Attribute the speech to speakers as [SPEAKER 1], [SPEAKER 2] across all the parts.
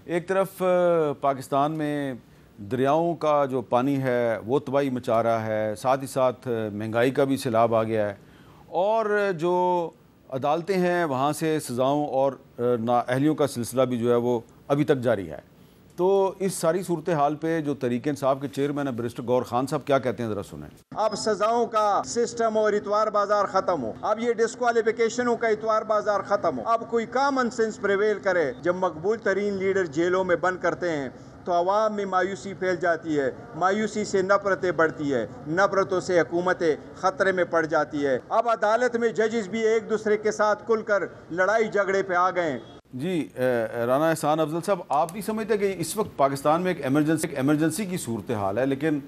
[SPEAKER 1] ایک طرف پاکستان میں دریاؤں کا جو پانی ہے وہ تباہی مچا رہا ہے، ساتھ ہی ساتھ مہنگائی کا بھی سیلاب آ گیا ہے، اور جو عدالتیں ہیں وہاں سے سزاؤں اور نااہلیوں کا سلسلہ بھی جو ہے وہ ابھی تک جاری ہے۔ تو اس ساری صورتحال پہ جو تحریک انصاف کے چیئرمین ہیں برسٹر گور خان صاحب کیا کہتے ہیں، ذرا سنیں۔
[SPEAKER 2] اب سزاؤں کا سسٹم اور اتوار بازار ختم ہو، اب یہ ڈسکوالیفیکیشنوں کا اتوار بازار ختم ہو، اب کوئی کامن سینس پریویل کرے۔ جب مقبول ترین لیڈر جیلوں میں بند کرتے ہیں تو عوام میں مایوسی پھیل جاتی ہے، مایوسی سے نفرتیں بڑھتی ہے، نفرتوں سے حکومتیں خطرے میں پڑ جاتی ہے۔ اب عدالت میں ججز بھی ایک دوسرے کے ساتھ کھل کر لڑائی جھگڑے پہ آ گئے ہیں۔
[SPEAKER 1] جی رانا احسان افضل صاحب، آپ بھی سمجھتے ہیں کہ اس وقت پاکستان میں ایک ایمرجنسی کی صورتحال ہے، لیکن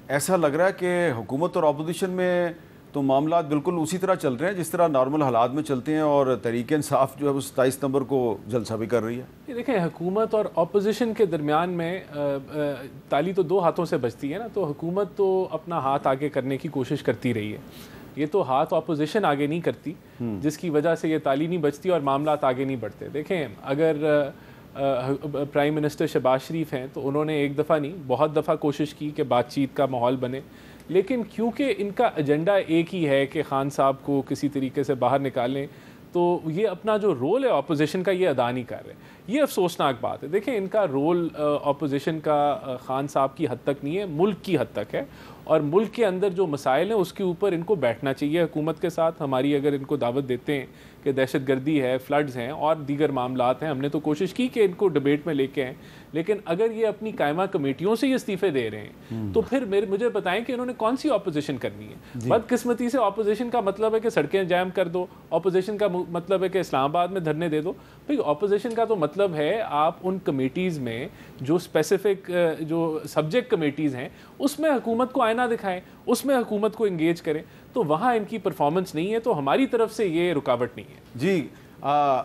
[SPEAKER 1] ایسا لگ رہا ہے کہ حکومت اور اپوزیشن میں تو معاملات بالکل اسی طرح چل رہے ہیں جس طرح نارمل حالات میں چلتے ہیں، اور تحریک انصاف جو ہے وہ 27 نومبر کو جلسہ بھی کر رہی ہے۔
[SPEAKER 3] دیکھیں، حکومت اور اپوزیشن کے درمیان میں تالی تو دو ہاتھوں سے بجتی ہے نا، تو حکومت تو اپنا ہاتھ آگے کرنے کی کوشش کرتی رہی ہے، یہ تو ہاتھ اپوزیشن آگے نہیں کرتی، جس کی وجہ سے یہ تالی نہیں بجتی اور معاملات آگے نہیں بڑھتے۔ دیکھیں، اگر پرائم منسٹر شہباز شریف ہیں تو انہوں نے ایک دفعہ نہیں بہت دفعہ کوشش کی کہ بات چیت کا ماحول بنے، لیکن کیونکہ ان کا ایجنڈا ایک ہی ہے کہ خان صاحب کو کسی طریقے سے باہر نکالیں، تو یہ اپنا جو رول ہے اپوزیشن کا یہ ادا نہیں کر رہے۔ یہ افسوسناک بات ہے۔ دیکھیں، ان کا رول اپوزیشن کا خان صاحب کی حد تک نہیں ہے، ملک کی حد تک ہے، اور ملک کے اندر جو مسائل ہیں اس کے اوپر ان کو بیٹھنا چاہیے حکومت کے ساتھ۔ ہماری اگر ان کو دعوت دیتے ہیں کہ دہشت گردی ہے، فلڈز ہیں اور دیگر معاملات ہیں، ہم نے تو کوشش کی کہ ان کو ڈیبیٹ میں لے کے آئیں، لیکن اگر یہ اپنی قائمہ کمیٹیوں سے یہ استعفے دے رہے ہیں تو پھر مجھے بتائیں کہ انہوں نے کون سی اپوزیشن کرنی ہے۔ بدقسمتی سے اپوزیشن کا مطلب ہے کہ سڑکیں جام کر دو، اپوزیشن کا مطلب ہے کہ اسلام آباد میں دھرنے دے دو۔ بھئی اپوزیشن کا تو مطلب ہے آپ ان کمیٹیز میں جو اسپیسیفک جو سبجیکٹ کمیٹیز ہیں اس میں حکومت کو آئینہ دکھائیں، اس میں حکومت کو انگیج کریں، تو وہاں ان کی پرفارمنس نہیں ہے، تو ہماری طرف سے یہ رکاوٹ نہیں ہے۔
[SPEAKER 1] جی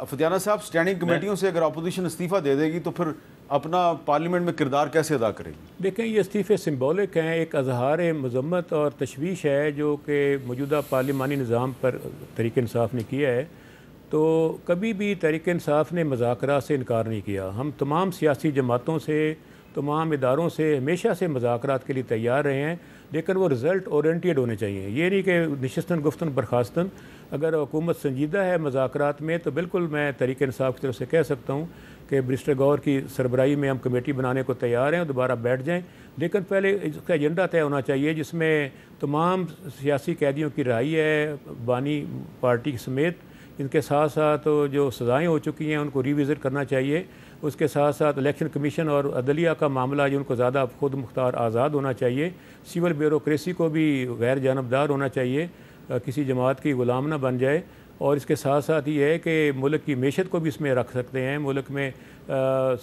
[SPEAKER 1] فتیانہ صاحب، سٹینڈنگ کمیٹیوں سے اگر اپوزیشن استعفیٰ دے دے گی تو پھر اپنا پارلیمنٹ میں کردار کیسے ادا کرے گی؟
[SPEAKER 4] دیکھیں، یہ استعفے سمبولک ہیں، ایک اظہار مذمت اور تشویش ہے جو کہ موجودہ پارلیمانی نظام پر تحریک انصاف نے کیا ہے۔ تو کبھی بھی تحریک انصاف نے مذاکرات سے انکار نہیں کیا۔ ہم تمام سیاسی جماعتوں سے، تمام اداروں سے ہمیشہ سے مذاکرات کے لیے تیار رہے ہیں، لیکن وہ رزلٹ اورینٹیڈ ہونے چاہیے۔ یہ نہیں کہ نشستن گفتن برخاستن۔ اگر حکومت سنجیدہ ہے مذاکرات میں تو بالکل میں تحریک انصاف کی طرف سے کہہ سکتا ہوں کہ برسٹر گور کی سربراہی میں ہم کمیٹی بنانے کو تیار ہیں اور دوبارہ بیٹھ جائیں، لیکن پہلے اس کا ایجنڈا طے ہونا چاہیے جس میں تمام سیاسی قیدیوں کی رہائی ہے، بانی پارٹی سمیت، ان کے ساتھ ساتھ جو سزائیں ہو چکی ہیں ان کو ریوزٹ کرنا چاہیے۔ اس کے ساتھ ساتھ الیکشن کمیشن اور عدلیہ کا معاملہ جو ان کو زیادہ خود مختار آزاد ہونا چاہیے، سول بیوروکریسی کو بھی غیر جانبدار ہونا چاہیے، کسی جماعت کی غلام نہ بن جائے، اور اس کے ساتھ ساتھ یہ ہے کہ ملک کی معیشت کو بھی اس میں رکھ سکتے ہیں، ملک میں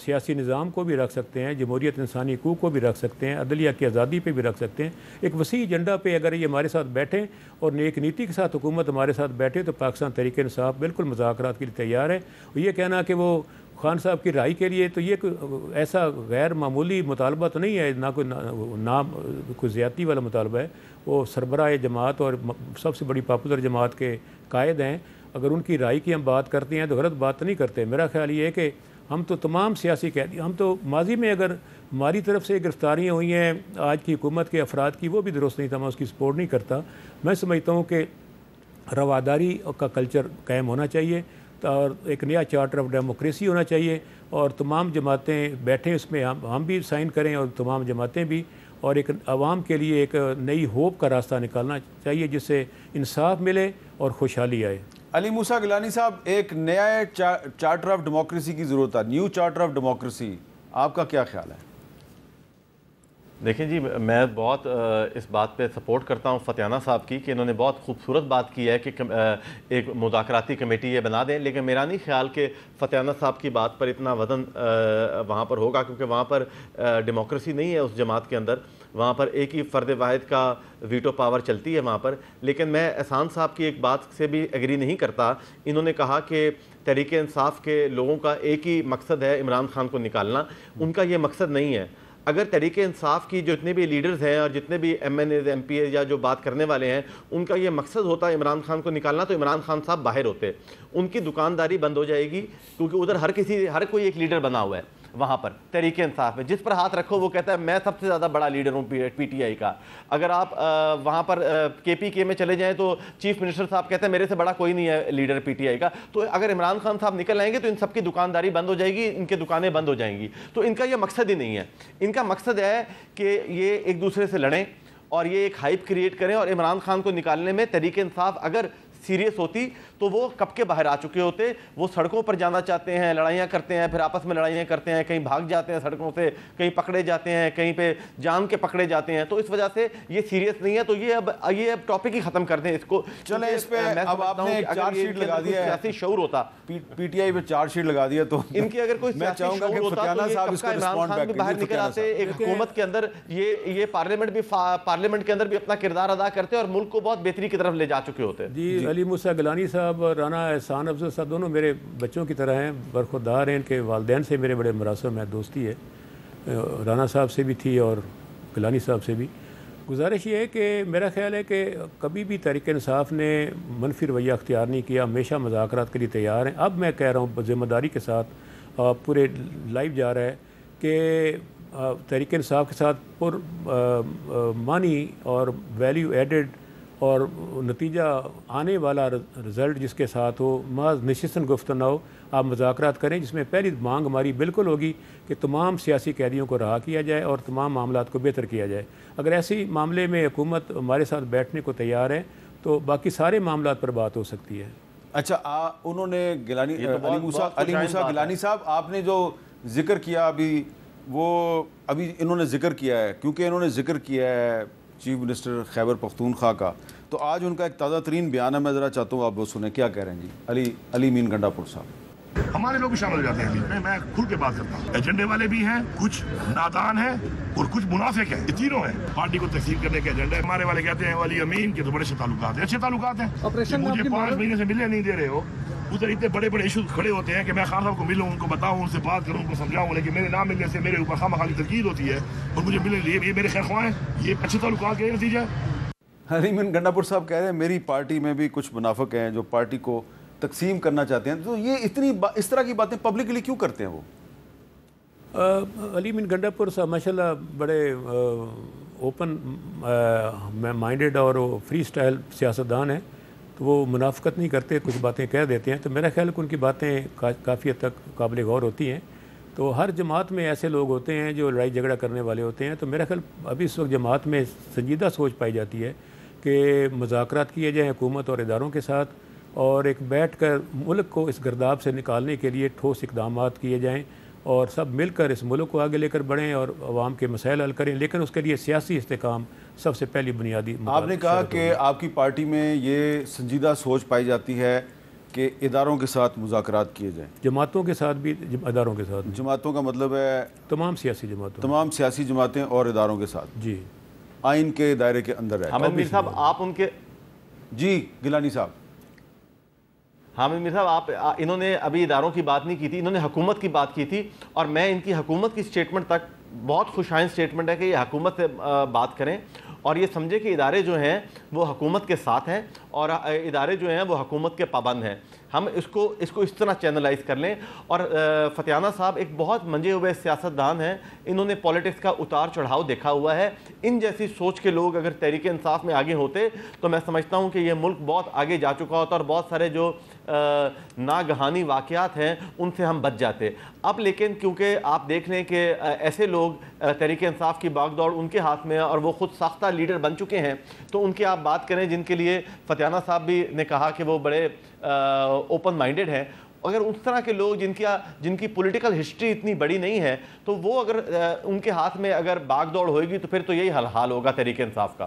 [SPEAKER 4] سیاسی نظام کو بھی رکھ سکتے ہیں، جمہوریت انسانی حقوق کو بھی رکھ سکتے ہیں، عدلیہ کی آزادی پہ بھی رکھ سکتے ہیں۔ ایک وسیع ایجنڈا پہ اگر یہ ہمارے ساتھ بیٹھیں اور نیک نیتی کے ساتھ حکومت ہمارے ساتھ بیٹھے تو پاکستان تحریک انصاف بالکل مذاکرات کے لیے تیار ہے۔ اور یہ کہنا کہ وہ خان صاحب کی رہائی کے لیے، تو یہ ایسا غیر معمولی مطالبہ تو نہیں ہے، نہ کوئی زیادتی والا مطالبہ ہے۔ وہ سربراہ جماعت اور سب سے بڑی پاپولر جماعت کے قائد ہیں، اگر ان کی رائے کی ہم بات کرتے ہیں تو غلط بات نہیں کرتے۔ میرا خیال یہ ہے کہ ہم تو تمام سیاسی قیدی، ہم تو ماضی میں اگر ہماری طرف سے گرفتاریاں ہوئی ہیں آج کی حکومت کے افراد کی، وہ بھی درست نہیں تھا، میں اس کی سپورٹ نہیں کرتا۔ میں سمجھتا ہوں کہ رواداری کا کلچر قائم ہونا چاہیے اور ایک نیا چارٹر آف ڈیموکریسی ہونا چاہیے، اور تمام جماعتیں بیٹھیں اس میں، ہم بھی سائن کریں اور تمام جماعتیں بھی، اور ایک عوام کے لیے ایک نئی ہوپ کا راستہ نکالنا چاہیے جس سے انصاف ملے اور خوشحالی آئے۔
[SPEAKER 1] علی موسیٰ گیلانی صاحب، ایک نیا چارٹر آف ڈیموکریسی کی ضرورت ہے، نیو چارٹر آف ڈیموکریسی، آپ کا کیا خیال ہے؟
[SPEAKER 5] دیکھیں جی، میں بہت اس بات پہ سپورٹ کرتا ہوں فتیانہ صاحب کی کہ انہوں نے بہت خوبصورت بات کی ہے کہ ایک مذاکراتی کمیٹی یہ بنا دیں، لیکن میرا نہیں خیال کہ فتیانہ صاحب کی بات پر اتنا وزن وہاں پر ہوگا، کیونکہ وہاں پر ڈیموکریسی نہیں ہے اس جماعت کے اندر، وہاں پر ایک ہی فرد واحد کا ویٹو پاور چلتی ہے وہاں پر۔ لیکن میں احسان صاحب کی ایک بات سے بھی ایگری نہیں کرتا۔ انہوں نے کہا کہ تحریک انصاف کے لوگوں کا ایک ہی مقصد ہے عمران خان کو نکالنا، ان کا یہ مقصد نہیں ہے۔ اگر تحریک انصاف کی جتنے بھی لیڈرز ہیں اور جتنے بھی MNAs, MPAs یا جو بات کرنے والے ہیں، ان کا یہ مقصد ہوتا ہے عمران خان کو نکالنا، تو عمران خان صاحب باہر ہوتے، ان کی دکانداری بند ہو جائے گی، کیونکہ ادھر ہر کوئی ایک لیڈر بنا ہوا ہے۔ وہاں پر تحریک انصاف میں. جس پر ہاتھ رکھو وہ کہتا ہے میں سب سے زیادہ بڑا لیڈر ہوں پی ٹی آئی کا. اگر آپ وہاں پر کے پی کے میں چلے جائیں تو چیف منسٹر صاحب کہتے ہیں میرے سے بڑا کوئی نہیں ہے لیڈر پی ٹی آئی کا. تو اگر عمران خان صاحب نکل آئیں گے تو ان سب کی دکانداری بند ہو جائے گی, ان کی دکانیں بند ہو جائیں گی. تو ان کا یہ مقصد ہی نہیں ہے. ان کا مقصد ہے کہ یہ ایک دوسرے سے لڑیں اور یہ ایک ہائپ کریٹ کریں, اور عمران خان کو نکالنے میں تحریک انصاف اگر سیریس ہوتی تو وہ کب کے باہر آ چکے ہوتے. وہ سڑکوں پر جانا چاہتے ہیں, لڑائیاں کرتے ہیں, پھر آپس میں لڑائیاں کرتے ہیں, کہیں بھاگ جاتے ہیں سڑکوں سے, کہیں پکڑے جاتے ہیں, کہیں پہ جان کے پکڑے جاتے ہیں. تو اس وجہ سے یہ سیریس نہیں ہے. تو یہ اب ٹاپک ہی ختم کر دیں اس کو.
[SPEAKER 1] چلیں اس پہ اب آپ نے ایک چارج شیٹ لگا دیا ہے,
[SPEAKER 5] سیاسی شعور ہوتا
[SPEAKER 1] پی ٹی آئی پہ چارج شیٹ لگا دیا تو
[SPEAKER 5] ان کی اگر کوئی سیاسی شعور ہوتا تو یہ کب کا عمران خان بھی باہر نکل آتے, ایک حکومت کے اندر یہ پارلیمنٹ کے اندر بھی اپنا کردار ادا کرتے اور ملک کو بہت بہتری کی طرف لے جا چکے ہوتے.
[SPEAKER 4] جی علی موسیٰ گیلانی صاحب اور رانا احسان افضل صاحب دونوں میرے بچوں کی طرح ہیں, برخوردار ہیں. ان کے والدین سے میرے بڑے مراسم ہے, دوستی ہے. رانا صاحب سے بھی تھی اور گیلانی صاحب سے بھی. گزارش یہ ہے کہ میرا خیال ہے کہ کبھی بھی تحریک انصاف نے منفی رویہ اختیار نہیں کیا, ہمیشہ مذاکرات کے لیے تیار ہیں. اب میں کہہ رہا ہوں ذمہ داری کے ساتھ پورے لائیو جا رہا ہے کہ تحریک انصاف کے ساتھ پر مانی اور ویلیو ایڈڈ اور نتیجہ آنے والا رزلٹ جس کے ساتھ ہو, محض نشستن گفتگو نہ ہو. آپ مذاکرات کریں جس میں پہلی مانگ ہماری بالکل ہوگی کہ تمام سیاسی قیدیوں کو رہا کیا جائے اور تمام معاملات کو بہتر کیا جائے. اگر ایسی معاملے میں حکومت ہمارے ساتھ بیٹھنے کو تیار ہے تو باقی سارے معاملات پر بات ہو سکتی ہے.
[SPEAKER 1] اچھا انہوں نے علی موسیٰ گیلانی صاحب آپ نے جو ذکر کیا ابھی انہوں نے ذکر کیا ہے, کیونکہ انہوں نے ذکر کیا ہے چیف منسٹر خیبر پختونخوا کا, تو آج ان کا ایک تازہ ترین بیان ہے, میں ذرا چاہتا ہوں آپ وہ سنیں. کیا کہہ رہے ہیں جی علی مین گنڈا پور صاحب؟
[SPEAKER 6] ہمارے لوگ بھی شامل ہو جاتے ہیں. میں کھل کے بات کرتا ہوں. ایجنڈے والے بھی ہیں, کچھ نادان ہیں اور کچھ منافق ہیں. یہ تینوں ہیں. پارٹی کو تقسیم کرنے کے ایجنڈے. ہمارے والے کہتے ہیں ولی امین کے تو بڑے سے تعلقات ہیں, اچھے تعلقات ہیں. مجھے 5 مہینے سے ملنے نہیں دے رہے ہو. ادھر اتنے بڑے بڑے ایشوز کھڑے ہوتے ہیں کہ میں خان صاحب کو ملوں, ان کو بتاؤں, ان سے بات کروں, ان کو سمجھاؤں, لیکن میرے نہ ملنے سے میرے اوپر خواہ مخواہ کی تنقید ہوتی ہے اور مجھے ملنے لیے یہ میرے خیر خواہ ہیں. یہ اچھے تعلقات کے نتیجہ ہے.
[SPEAKER 1] علی مین گنڈا پور صاحب کہہ رہے ہیں میری پارٹی میں بھی کچھ منافق ہیں جو پارٹی کو تقسیم کرنا چاہتے ہیں. تو یہ اس طرح کی باتیں پبلکلی کیوں کرتے ہیں وہ؟
[SPEAKER 4] علی مین گنڈا پور صاحب ماشاءاللہ بڑے اوپن مائنڈڈ اور فری سٹائل سیاستدان ہیں. تو وہ منافقت نہیں کرتے, کچھ باتیں کہہ دیتے ہیں. تو میرا خیال ہے کہ ان کی باتیں کافی حد تک قابل غور ہوتی ہیں. تو ہر جماعت میں ایسے لوگ ہوتے ہیں جو لڑائی جھگڑا کرنے والے ہوتے ہیں. تو میرا خیال ابھی اس وقت جماعت میں سنجیدہ سوچ پائی جاتی ہے کہ مذاکرات کیے جائیں حکومت اور اداروں کے ساتھ, اور ایک بیٹھ کر ملک کو اس گرداب سے نکالنے کے لیے ٹھوس اقدامات کیے جائیں اور سب مل کر اس ملک کو آگے لے کر بڑھیں اور عوام کے مسائل حل کریں. لیکن اس کے لیے سیاسی استحکام سب سے پہلی بنیادی.
[SPEAKER 1] آپ نے کہا کہ آپ کی پارٹی میں یہ سنجیدہ سوچ پائی جاتی ہے کہ اداروں کے ساتھ مذاکرات کیے جائیں.
[SPEAKER 4] جماعتوں کے ساتھ بھی, اداروں کے ساتھ.
[SPEAKER 1] جماعتوں کا مطلب ہے
[SPEAKER 4] تمام سیاسی جماعتوں,
[SPEAKER 1] تمام سیاسی جماعتیں اور اداروں کے ساتھ.
[SPEAKER 4] جی,
[SPEAKER 1] آئین کے دائرے کے اندر ہے.
[SPEAKER 5] حامد میر صاحب آپ ان کے
[SPEAKER 1] جی گیلانی صاحب.
[SPEAKER 5] حامد میر صاحب انہوں نے ابھی اداروں کی بات نہیں کی تھی, انہوں نے حکومت کی بات کی تھی. اور میں ان کی حکومت کی سٹیٹمنٹ تک بہت خوشائن سٹیٹمنٹ ہے کہ یہ حکومت سے بات کریں اور یہ سمجھے کہ ادارے جو ہیں وہ حکومت کے ساتھ ہیں اور ادارے جو ہیں وہ حکومت کے پابند ہیں. ہم اس کو اس طرح چینلائز کر لیں. اور فتیانہ صاحب ایک بہت منجے ہوئے سیاستدان ہیں, انہوں نے پولیٹکس کا اتار چڑھاؤ دیکھا ہوا ہے. ان جیسی سوچ کے لوگ اگر تحریک انصاف میں آگے ہوتے تو میں سمجھتا ہوں کہ یہ ملک بہت آگے جا چکا ہوتا اور بہت سارے جو ناگہانی واقعات ہیں ان سے ہم بچ جاتے. اب لیکن کیونکہ آپ دیکھ لیں کہ ایسے لوگ تحریک انصاف کی باغ دوڑ ان کے ہاتھ میں اور وہ خود ساختہ لیڈر بن چکے ہیں, تو ان کی آپ بات کریں جن کے لیے فتیانہ صاحب بھی نے کہا کہ وہ بڑے اوپن مائنڈڈ ہیں. اگر اس طرح کے لوگ جن کی پولیٹیکل ہسٹری اتنی بڑی نہیں ہے تو وہ اگر ان کے ہاتھ میں اگر باغ دوڑ ہوئے گی تو پھر تو یہی حال ہوگا تحریک انصاف کا.